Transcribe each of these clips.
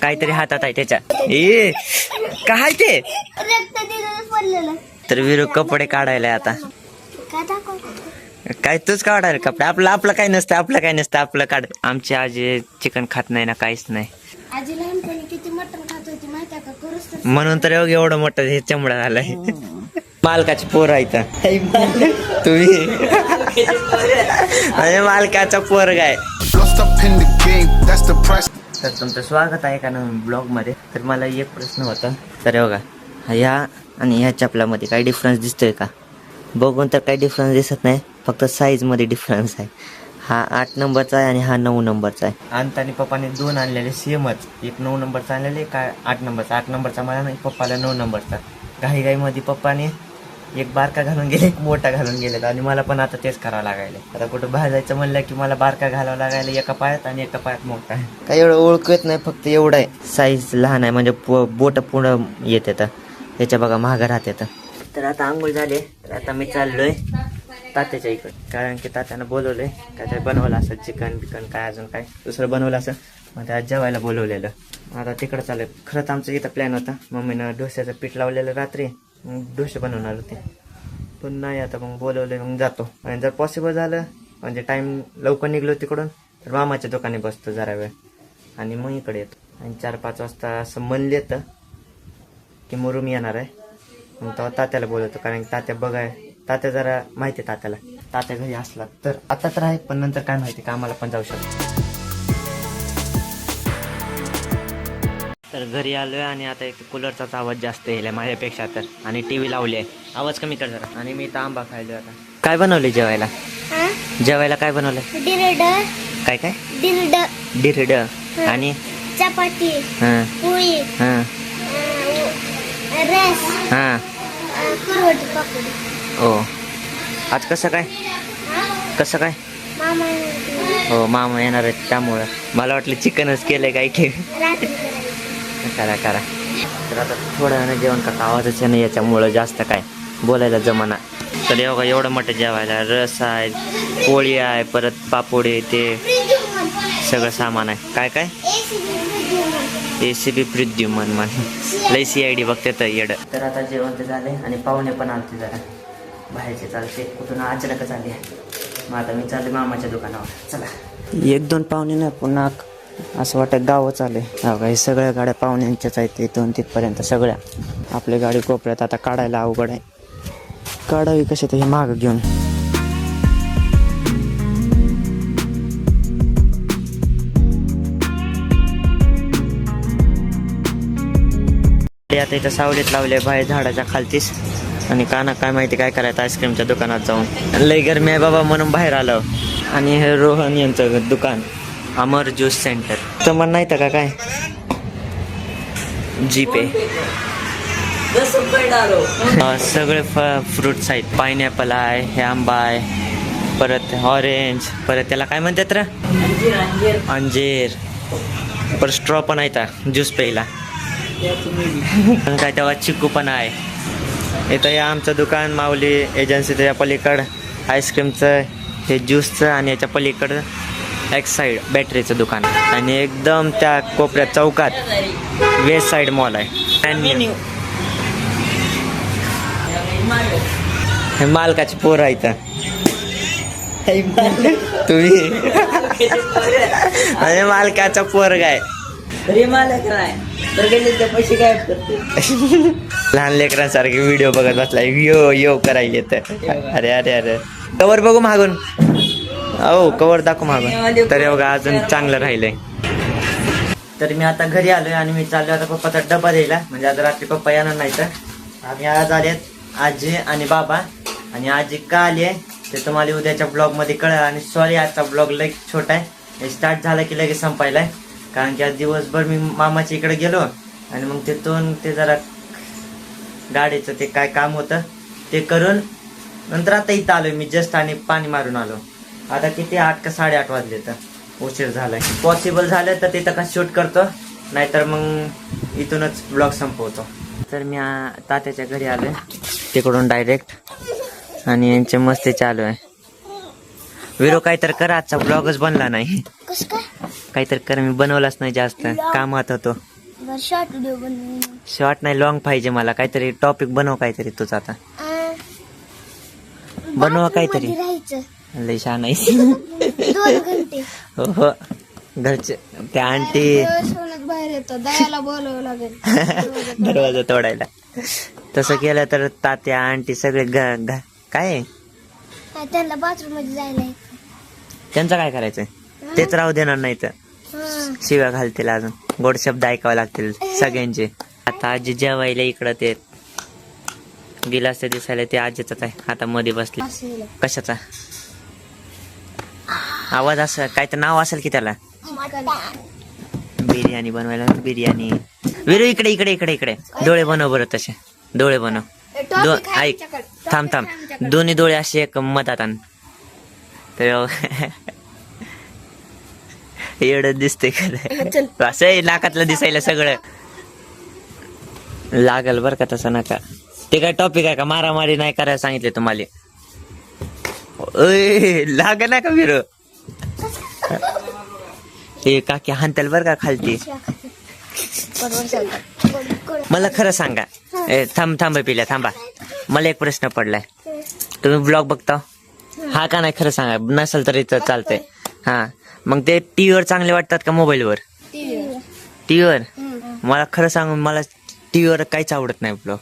काहीतरी हातात आहे त्याच्या. ए काय ते? तर विरू कपडे काढायला आता. काय तूच काढायला कपडे? आपलं आपलं काय नसतं, आपलं काय नसतं, आपलं काढ. आमची आजी चिकन खात नाही ना, काहीच नाही. म्हणून तर एवढं मोठं हे चमडा झालंय. मालकाची पोर आहे तुम्ही. म्हणजे मालकाचा पोरगा आहे. तर तुमचं स्वागत आहे का नवीन ब्लॉग मध्ये. तर मला एक प्रश्न होता. तर बघा, ह्या आणि ह्या चपलामध्ये काही डिफरन्स दिसतोय का? बघून तर काही डिफरन्स दिसत नाही, फक्त साईज मध्ये डिफरन्स आहे. हा 8 नंबरचा आहे आणि हा 9 नंबरचा आहे. आणि पप्पाने 2 आणलेले सेमच. एक 9 नंबरचा आणलेले, काय 8 नंबरचा. 8 नंबरचा मला नाही, पप्पाला 9 नंबरचा. घाईमध्ये पप्पाने एक बारका घालून गेले, एक मोठा घालून गेले. आणि मला पण आता तेच करावं लागायला. आता कुठं बाहेर जायचं म्हणलं की मला बारका घालावं लागायला, एका पायात आणि एका पायात मोठा आहे. काही एवढं ओळखू येत नाही, फक्त एवढं आहे. साईज लहान आहे, म्हणजे बोट पुढं येते. तर त्याच्या बघा मागं राहते. तर आता आंघोळ झाले. तर आता मी चाललोय तात्याच्या इकडे, कारण की तात्यानं बोलवलंय. काय बनवलं असं, चिकन बिकन काय अजून काय दुसरं बनवलं असं, मग आज जेवायला बोलवलेलं. आता तिकडं चालू. खरंच आमचा इथं प्लॅन होता. मम्मीनं डोस्याचं पीठ लावलेलं रात्री, मग डोसे बनवणार होते, पण नाही. आता मग बोलवले, मग जातो. आणि जर पॉसिबल झालं, म्हणजे टाईम लवकर निघलो तिकडून, तर मामाच्या दुकाने बसतो जरा वेळ आणि मग इकडे येतो. आणि 4-5 वाजता असं म्हणलं येतं की मुरुम येणार आहे. मग तेव्हा तात्याला बोलवतो, कारण की तात्या जरा माहिती आहे तात्याला. तात्या घरी असला तर आता तर आहे, पण नंतर काय माहिती, कामाला पण जाऊ शकतो. तर घरी आलोय आणि आता एक कूलरचाच आवाज जास्त येईल माझ्यापेक्षा तर. आणि टीव्ही लावली आहे, आवाज कमी कर जरा. आणि मी इथं आंबा खायलो. आता काय बनवले जेवायला? जेवायला काय बनवलंय? काय काय? डिरड आणि चपाती, पोळी, रस, कुरवडी, पापडी. हो. आज कसं काय? मामा हो, मामा येणार आहेत, त्यामुळं मला वाटलं चिकनच केलंय काय की. करा. तर आता थोड्या वेळानं जेवण करता. आवाजच नाही याच्यामुळं जास्त काय बोलायला जमाना. तर एवढं मोठं जेवायला रस आहे, पोळी आहे, परत पापोडी, ते सगळं सामान आहे. काय ACB प्रद्युमन लय CID बघते तर येड. तर आता जेवण तर झाले आणि पाहुणे पण आलते जरा बाहेरचे. चालते कुठून अचानकच आले. मग आता मी चालले मामाच्या दुकानावर. चला. 1-2 पाहुणे ना, पुन्हा असं वाटतं गावच आले. हे सगळ्या गाड्या पाहुण्यांच्याच आहेत, इथून तिथपर्यंत सगळ्या. आपली गाडी कोपऱ्यात. आता काढायला अवघड आहे. काढावी कशी तर हे मागं घेऊन. आता इथं सावलीत लावले बाहेर झाडाच्या खालतीस. आणि काना काय माहिती काय करायचं आईस्क्रीमच्या दुकानात जाऊन. लय गरमी आहे बाबा म्हणून बाहेर आलो. आणि हे रोहन यांचं दुकान, अमर ज्यूस सेंटर. तर मन नाही का काय जीपे. सगळे फ्रुट्स आहेत. पायनॅपल आहे, हे आंबा आहे, परत ऑरेंज, परत त्याला काय म्हणतात रे, अंजीर. परत स्ट्रॉ पण आहे ज्यूस प्यायला. काय तेव्हा चिक्कू पण आहे. इथं या आमचं दुकान माऊली एजन्सीचं. या पलीकडं आईस्क्रीमचं, हे ज्यूसचं, आणि याच्या पलीकडं एक साईड बॅटरीचं दुकान. आणि एकदम त्या कोपऱ्यात चौकात वेस्ट साईड मॉल आहे. हे मालकाची पोर आहे इथं. तुम्ही म्हणजे मालकाचा पोरगा आहे. लहान लेकरांसारखे व्हिडिओ बघत बसलाय. यो करायले तर. अरे कवर बघू मागून. हो, कवर दाखव मागून. तर बघा अजून चांगलं राहिलंय. तर मी आता घरी आलोय आणि मी चाललोय आता पप्पाचा डबा द्यायला. म्हणजे आज रात्री पप्पा येणार नाही. तर आम्ही आज आलेत आजी आणि बाबा. आणि आजी का आली आहे ते तुम्हाला उद्याच्या ब्लॉग मध्ये कळलं. आणि सॉरी, आजचा ब्लॉग लई छोटा आहे. स्टार्ट झाला की लगेच संपायलाय, कारण की आज दिवसभर मी मामाच्या इकडे गेलो. आणि मग तिथून ते जरा गाडीचं ते काय काम होतं ते करून नंतर आता इथं आलोय मी जस्ट. आणि पाणी मारून आलो. आता किती 8 का 8:30 वाजले. तर उशीर झालाय. पॉसिबल झालं तर तिथं का शूट करतो, नाहीतर मग इथूनच ब्लॉग संपवतो. तर मी तात्याच्या घरी आलोय तिकडून डायरेक्ट. आणि यांचे मस्ती चालू आहे. विरो काहीतरी कर, आजचा ब्लॉगच बनला नाही. काहीतरी कर. मी बनवलाच नाही जास्त, कामात होतो. बर शॉर्ट व्हिडिओ बनवून शॉर्ट नाही लॉंग पाहिजे मला. काहीतरी टॉपिक बनव काहीतरी तुझं आता. बनवा काहीतरी. मध्ये राहायचं लय छान आहे. 2 घंटे. हो घरचे त्या आंटी सोनच बाहेर येतो दयाला बोलावं लागेल दरवाजा तोडायला. तसं केलं तर तात्या आंटी सगळे काय आहे? त्यांना बाथरूम मध्ये जायला आहे. त्यांचं काय करायचं? तेच राहू देणार नाही तर शिव्या घालतील, अजून गोड शब्द ऐकावे लागतील सगळ्यांचे. आता आजी जेवायला इकडं ते गिलास ते दिसायला ते आजीच आहे. आता मध्ये बसली. कशाचा आवाज? असं काय तर नाव असेल की त्याला. बिर्याणी बनवायला. बिर्याणी. विरू इकडे इकडे इकडे इकडे डोळे बनव बरं. तसे डोळे बनव. ऐक थांब थांब. दोन्ही डोळे असे एक मधात आण. तर एवढं दिसतंय खरं. असं नाकातलं दिसायला सगळं लागल बरं का. तसं नका. ते काय टॉपिक आहे का? मारामारी नाही करायला सांगितले तुम्हाला. लाग ना का विरू? हे काकी हानताल बरं का खालती. मला खरं सांगा. थांब पिल्या थांबा. मला एक प्रश्न पडलाय. तुम्ही ब्लॉग बघता हा का नाही? खरं सांगा. नसेल तर इथं चालतंय. हा मग ते टीव्हीवर चांगले वाटतात का मोबाईलवर? टीव्हीवर. मला खरं सांगून मला टीव्हीवर काहीच आवडत नाही ब्लॉग.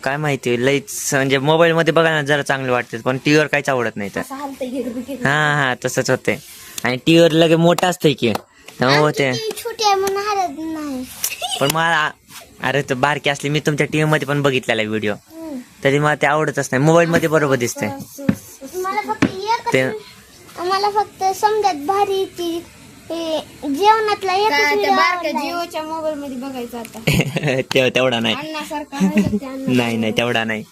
काय माहिती लईच म्हणजे मोबाईल मध्ये बघा ना जरा चांगले वाटते पण टीव्हीवर काहीच आवडत नाही तर. हा तसंच होते. आणि टीव्हीवर लगे मोठा असतंय की होते छोटी आहे म्हणून हरत नाही. पण मला अरे तर बारकी असली. मी तुमच्या टीव्ही मध्ये पण बघितलेला व्हिडिओ तरी मला ते आवडतच नाही. मोबाईल मध्ये बरोबर दिसतंय ते. मला फक्त समजत भारी ती जेवणातला जिओच्या मोबाईल मध्ये बघायचं आता. तेवढा नाही. नाही तेवढा नाही.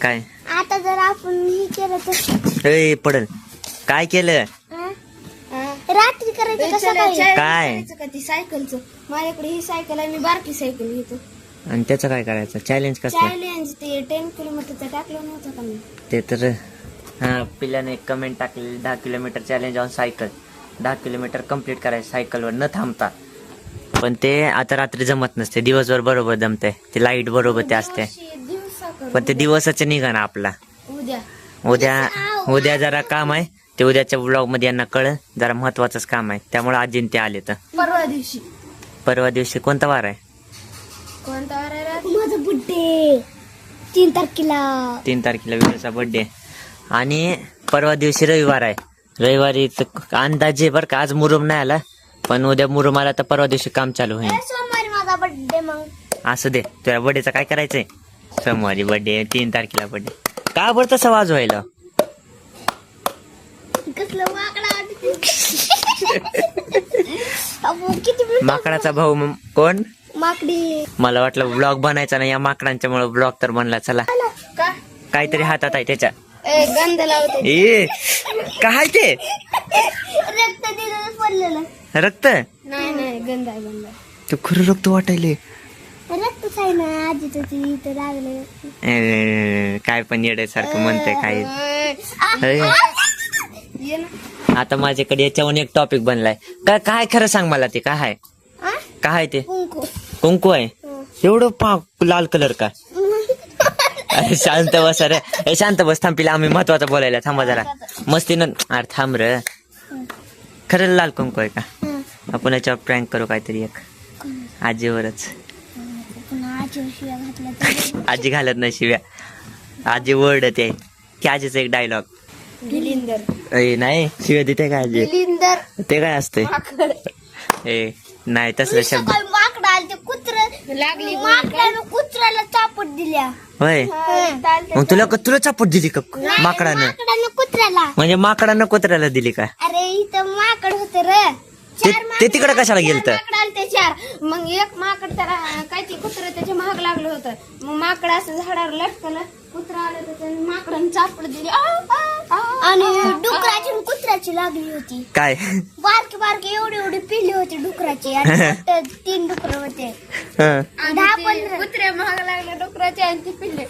काय आता जर आपण हे केलं तर पडल. काय केलं? रात्री करायचं कसं काय? ती सायकलचं. माझ्याकडे ही सायकल आहे. मी बारकी सायकल घेतो. आणि त्याचं काय करायचं? चॅलेंज कसं? चॅलेंज ते 10 किलोमीटरचं टाकलं नव्हतं का मी? ते तर हा पिल्याने एक कमेंट टाकलेली 10 kilometre challenge on cycle. 10 kilometre complete करायचं सायकलवर न थांबता. पण ते आता रात्री जमत नसते. दिवसभर बरोबर जमते. ते लाईट बरोबर ते असते. पण ते दिवसाच निघा ना आपला. उद्या जरा काम आहे. ते उद्याच्या ब्लॉग मध्ये यांना कळ जरा महत्वाचंच काम आहे. त्यामुळे आजीन ते आले तर. परवा दिवशी कोणता वार आहे? माझा बर्थडे 3 तारखेला. 3 तारखेला विरूचा बर्थडे. आणि परवा दिवशी रविवार आहे. रविवारी अंदाजे बरं का. आज मुरुम नाही आला पण उद्या मुरुम आला तर परवा दिवशी काम चालू होईल. सोमवारी माझा बर्थडे. मग असू दे. तुझ्या बर्थडेचं काय करायचंय? सोमवारी बर्थडे. 3 तारखेला बर्थडे. का बरं तसं वाजवायला? कसलं किती माकडाचा भाऊ कोण? माकडी. मला वाटलं ब्लॉग बनायचा नाही. या माकडांच्या मुळे ब्लॉग तर बनला. चला काहीतरी हातात आहे त्याच्या. गंध लावते. काय ते? रक्त दिलं पडलेलं. रक्त नाही गंध आहे गंध. तू खरं रक्त वाटायले. रक्तच आहे ना. आजी तुझी इथं लागलं. काय पण येड्यासारखं म्हणते काय. आता माझ्याकडे याच्यावर एक टॉपिक बनलाय. काय खरं सांग मला. ते काय आहे? काय ते? कुंकू आहे. एवढं लाल कलर का? अरे शांत बस. अरे शांत बस. थांबीला आम्ही महत्वाचं बोलायला. थांबा जरा मस्तीनं. अरे थांब र. खरं लाल कुंकू आहे का? आपण याच्यावर प्रँक करू काहीतरी एक आजीवरच. आजी घालत नाही शिव्या. आजी ओरडते की आजीचा एक डायलॉग. नाही शिव्या देते का आजी? ते काय असते? नाही तसलं शब्द. माकडा आलं ते कुत्र लागली. माकडानं कुत्र्याला चापट दिल्या. होय मग तुला चापट दिली का माकडानं? कुत्र्याला. म्हणजे माकडानं कुत्र्याला दिली का? अरे इथं माकड होत र. ते तिकडे कशाला गेलत? ते 4. मग एक माकड त्याला काय ते कुत्र त्याच्या महाग लागलं होतं. मग माकड असं झाडावर लटकलं. कुत्रा आलं तर माकडानं चापड दिली. आणि डुकराची कुत्र्याची लागली होती. काय बारकी एवढी पिल्ली होती डुकराची. आणि 3 डुकर होते. 10-15 कुत्र्या महाग लागल्या डुकराचे. आणि ती पिल्ले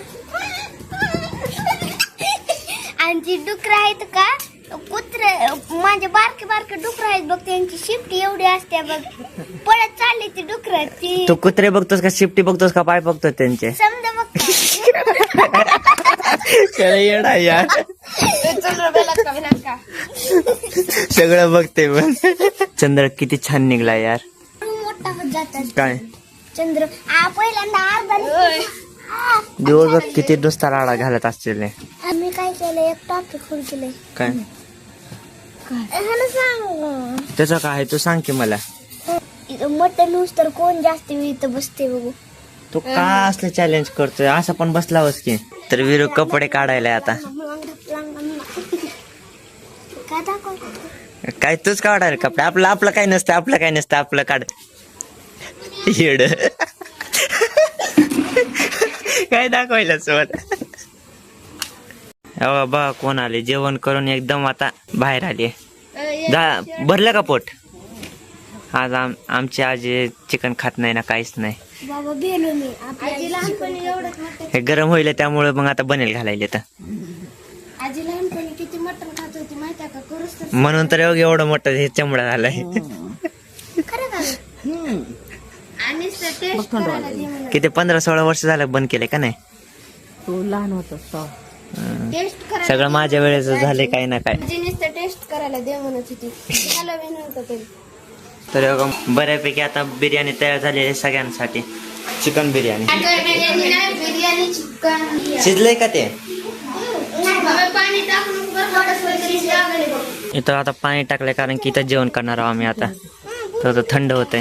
आणि ती डुकर आहेत का कुत्रे माझे बारके बारके डुकर आहेत बघ, त्यांची शिफ्टी एवढी असते बघ, पळत चालली ती डुकर ती. तू कुत्रे बघतोस का शिफ्टी बघतोस का पाय बघतोस त्यांचे? समजा बघ. येडा यार, सगळं बघते पण. चंद्र किती छान निघला यार. मोठा होत जातात काय चंद्र. पहिल्यांदा अर्धा दिवसभर किती नुसता राडा घालत असतील. आम्ही काय केलं, एक टॉपिक फुल केलंय. काय सांग त्याचं काय तू सांग की मला. मटन ऊस तर कोण जास्त वेळ इथं बसते बघू. तू का असलं चॅलेंज करतोय, असं पण बसलावस की. तर विरू कपडे काढायला आता. काय दाखव. काय तूच काढायला कपडे? आपलं आपलं काय नसतं, आपलं काय नसतं, आपलं काढ. येड काय दाखवायला सोबत. बा कोण आले, जेवण करून एकदम आता बाहेर आली. भरलं का पोट? आज आमची आजी चिकन खात नाही ना, काहीच नाही. बाबा भेलो मी आजी लहानपणी एवढंच मटन. हे गरम होईल त्यामुळे मग आता बनेल घालायला तर. आजी लहानपणी किती मटन खात होती माहिती आहे का, करूच तर. म्हणून तर एवढं मोठं हे चमडा झालाय. खरं का आणि टेस्ट करायला दे मला. किती 15-16 वर्ष झालं बंद केले का नाही? तू लहान होतस टेस्ट करायला सगळं माझ्या वेळेच झाले काही ना काय. आजीनेच तर टेस्ट करायला दे म्हणत होती. झालं बी नव्हतं तरी. तर बऱ्यापैकी आता बिर्याणी तयार झालेली आहे सगळ्यांसाठी. चिकन बिर्याणी बिर्याणी चिकन शिजलंय का ते? पाणी टाकून इथं आता पाणी टाकलंय कारण की इथं जेवण करणार आहोत आम्ही आता. तर थंड होतंय.